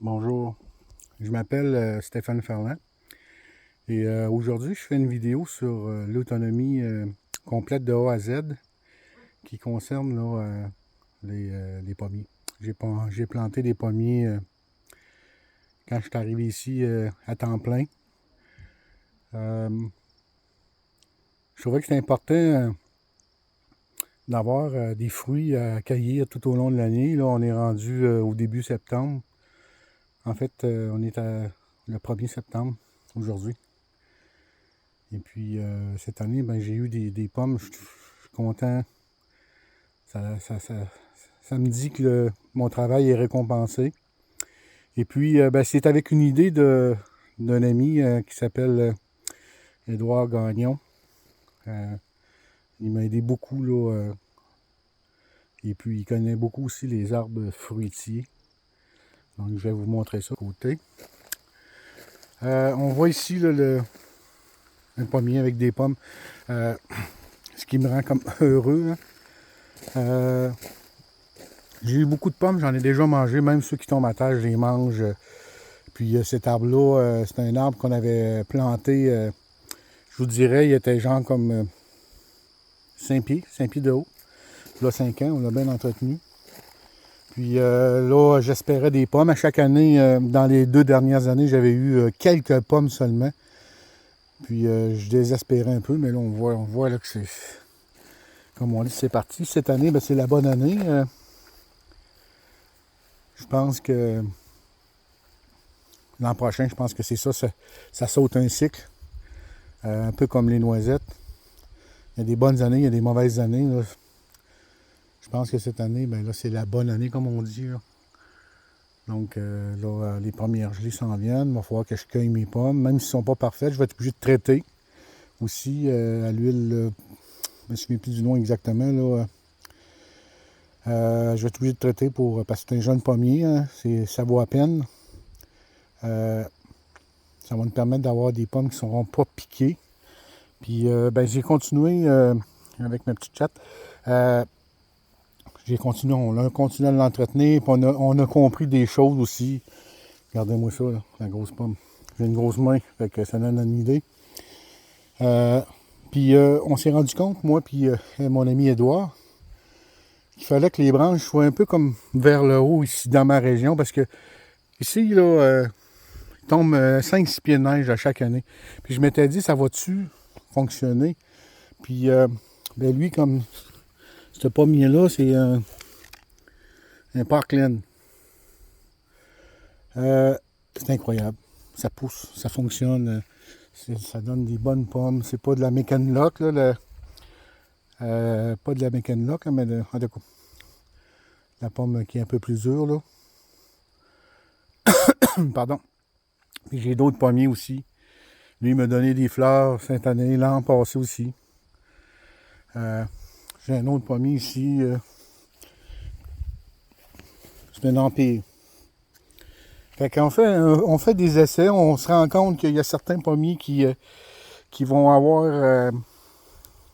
Bonjour, je m'appelle Stéphane Ferland et aujourd'hui je fais une vidéo sur l'autonomie complète de A à Z qui concerne là, les pommiers. J'ai planté des pommiers quand je suis arrivé ici à temps plein. Je trouvais que c'était important d'avoir des fruits à cueillir tout au long de l'année. Là, on est rendu au début septembre. En fait, on est le 1er septembre aujourd'hui. Et puis, cette année, ben, j'ai eu des pommes. Je suis content. Ça me dit que mon travail est récompensé. Et puis, ben, c'est avec une idée d'un ami qui s'appelle Édouard Gagnon. Il m'a aidé beaucoup, là. Et puis, il connaît beaucoup aussi les arbres fruitiers. Donc, je vais vous montrer ça à côté. On voit ici là, un pommier avec des pommes. Ce qui me rend comme heureux. J'ai eu beaucoup de pommes, j'en ai déjà mangé, même ceux qui tombent à terre, je les mange. Puis cet arbre-là, c'est un arbre qu'on avait planté, je vous dirais, il était genre comme 5 pieds de haut. Là, 5 ans, on l'a bien entretenu. Puis là, j'espérais des pommes. À chaque année, dans les 2 dernières années, j'avais eu quelques pommes seulement. Puis je désespérais un peu, mais là, on voit là, que c'est, comme on dit, c'est parti. Cette année, ben, c'est la bonne année. Je pense que l'an prochain, je pense que c'est ça saute un cycle. Un peu comme les noisettes. Il y a des bonnes années, il y a des mauvaises années. Là. Je pense que cette année, ben là, c'est la bonne année, comme on dit. Là. Donc, là, les premières gelées s'en viennent. Il va falloir que je cueille mes pommes. Même s'ils ne sont pas parfaites, je vais être obligé de traiter aussi à l'huile. Je ne me souviens plus du nom exactement. Là. Je vais être obligé de traiter parce que c'est un jeune pommier. Hein, ça vaut à peine. Ça va me permettre d'avoir des pommes qui ne seront pas piquées. Puis, ben, j'ai continué avec ma petite chatte. On a continué à l'entretenir, puis on a compris des choses aussi. Regardez-moi ça, là, la grosse pomme. J'ai une grosse main, fait que ça donne une idée. Puis on s'est rendu compte, moi puis mon ami Édouard, qu'il fallait que les branches soient un peu comme vers le haut ici dans ma région, parce que ici, là, il tombe 5-6 pieds de neige à chaque année. Puis je m'étais dit, ça va-tu fonctionner? Puis ben lui, comme ce pommier-là, c'est un Parkland. C'est incroyable. Ça pousse, ça fonctionne. Ça donne des bonnes pommes. C'est pas de la Mécanlock, là. Pas de la Mécanlock, mais en tout cas, la pomme qui est un peu plus dure, là. Pardon. Puis j'ai d'autres pommiers aussi. Lui, il m'a donné des fleurs cette année, l'an passé aussi. J'ai un autre pommier ici. C'est un empire. Fait qu'on on fait des essais, on se rend compte qu'il y a certains pommiers qui vont avoir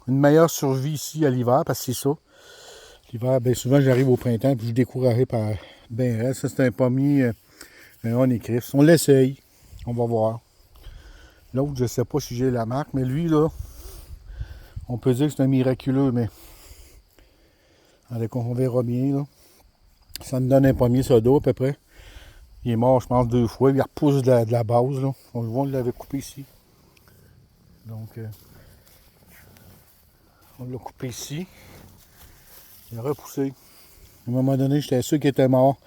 une meilleure survie ici à l'hiver, parce que c'est ça. L'hiver, bien souvent j'arrive au printemps et je suis découragé par ben reste. Ça, c'est un pommier, un honeycrisp. On l'essaye, on va voir. L'autre, je ne sais pas si j'ai la marque, mais lui, là, on peut dire que c'est un miraculeux, mais on verra bien, là. Ça me donne un pommier soda à peu près. Il est mort, je pense, 2 fois. Il repousse de la base, là. On le voit, on l'avait coupé ici. Donc, on l'a coupé ici. Il a repoussé. À un moment donné, j'étais sûr qu'il était mort.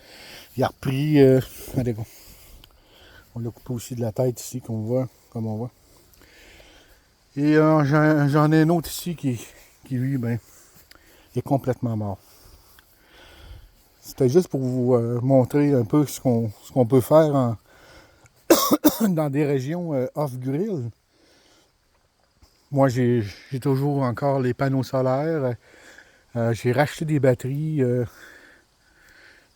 Il a repris. On l'a coupé aussi de la tête ici, comme on voit. Et j'en ai un autre ici qui lui, ben, est complètement mort. C'était juste pour vous montrer un peu ce qu'on peut faire dans des régions off-grid. Moi, j'ai toujours encore les panneaux solaires. J'ai racheté des batteries.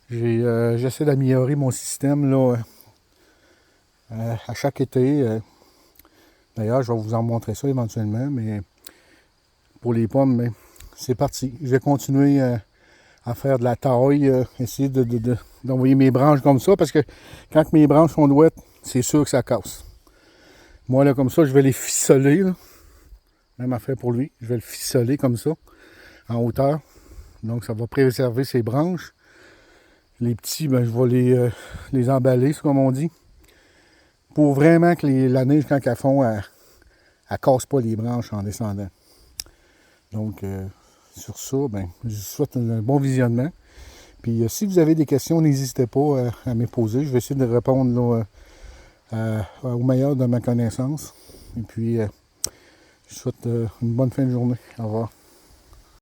J'essaie d'améliorer mon système là, à chaque été. D'ailleurs, je vais vous en montrer ça éventuellement, mais pour les pommes, ben, c'est parti. Je vais continuer à faire de la taille, essayer d'envoyer mes branches comme ça, parce que quand mes branches sont douettes, c'est sûr que ça casse. Moi, là, comme ça, je vais les ficeler, là. Même affaire pour lui. Je vais le ficeler comme ça, en hauteur. Donc, ça va préserver ses branches. Les petits, ben, je vais les emballer, c'est comme on dit. Pour vraiment que la neige, quand elle fond, elle casse pas les branches en descendant. Donc, sur ça, ben, je vous souhaite un bon visionnement. Puis, si vous avez des questions, n'hésitez pas à me poser. Je vais essayer de répondre là, au meilleur de ma connaissance. Et puis, je vous souhaite une bonne fin de journée. Au revoir.